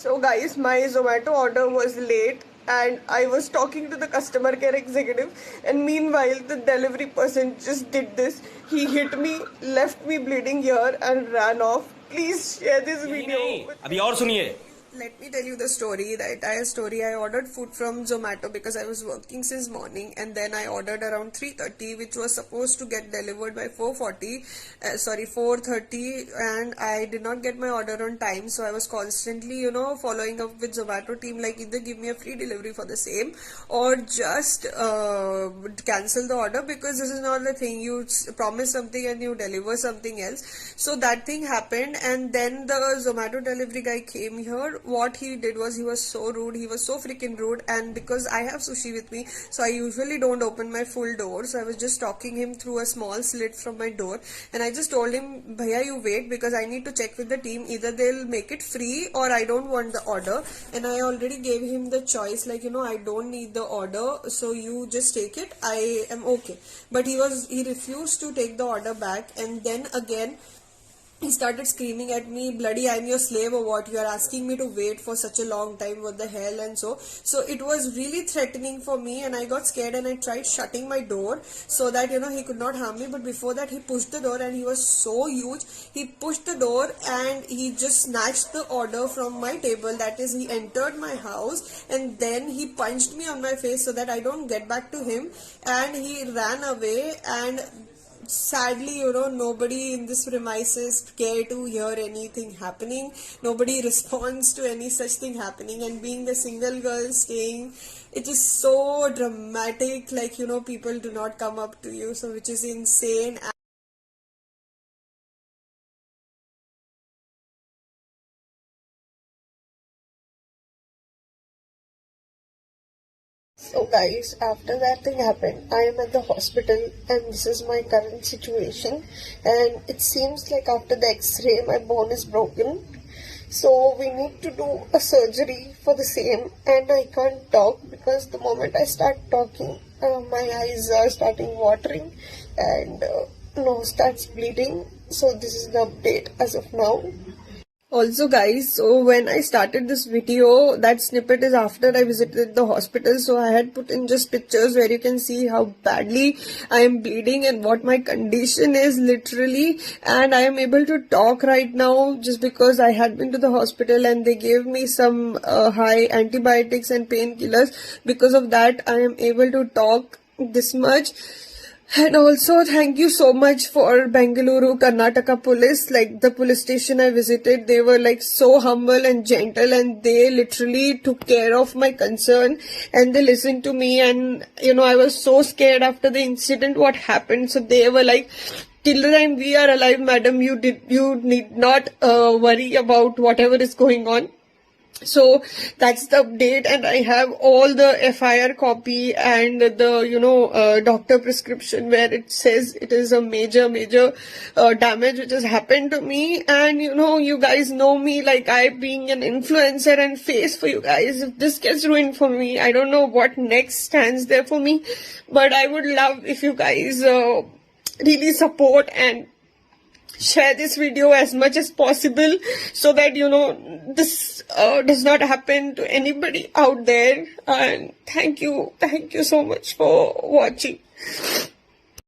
So guys, my Zomato order was late and I was talking to the customer care executive, and meanwhile the delivery person just did this. He hit me, left me bleeding here and ran off. Please share this video. अभी और सुनिए. Let me tell you the story, the entire story. I ordered food from Zomato because I was working since morning, and then I ordered around 3:30, which was supposed to get delivered by 4:30, and I did not get my order on time. So I was constantly, following up with Zomato team, like either give me a free delivery for the same or just cancel the order, because this is not the thing. You promise something and you deliver something else. So that thing happened, and then the Zomato delivery guy came here. What he did was, he was so rude, he was so freaking rude, and because I have sushi with me, so I usually don't open my full door, so I was just talking him through a small slit from my door, and I just told him, Bhaiya, you wait, because I need to check with the team, either they'll make it free or I don't want the order. And I already gave him the choice, like, I don't need the order, so you just take it, I am okay. But he refused to take the order back, and then again he started screaming at me, bloody I'm your slave or what, you are asking me to wait for such a long time, what the hell. And so it was really threatening for me, and I got scared and I tried shutting my door so that he could not harm me. But before that, he pushed the door, and he was so huge. He pushed the door and he just snatched the order from my table. That is, he entered my house and then he punched me on my face so that I don't get back to him, and he ran away. And sadly, nobody in this premises care to hear anything happening. Nobody responds to any such thing happening. And being the single girl staying, it is so dramatic. Like, people do not come up to you, so which is insane. So guys, after that thing happened, I am at the hospital, and this is my current situation. And it seems like after the x-ray, my bone is broken. So we need to do a surgery for the same, and I can't talk because the moment I start talking, my eyes are starting watering and nose starts bleeding. So this is the update as of now. Also guys, so when I started this video, that snippet is after I visited the hospital, so I had put in just pictures where you can see how badly I am bleeding and what my condition is literally. And I am able to talk right now just because I had been to the hospital and they gave me some high antibiotics and painkillers. Because of that, I am able to talk this much. And also, thank you so much for Bengaluru, Karnataka police. Like, the police station I visited, they were like so humble and gentle, and they literally took care of my concern and they listened to me. And, I was so scared after the incident, what happened. So they were like, till the time we are alive, madam, you need not worry about whatever is going on. So that's the update, and I have all the FIR copy and the doctor prescription where it says it is a major damage which has happened to me. And you guys know me, like I being an influencer and face for you guys. If this gets ruined for me, I don't know what next stands there for me, but I would love if you guys really support and share this video as much as possible so that this does not happen to anybody out there. And thank you so much for watching.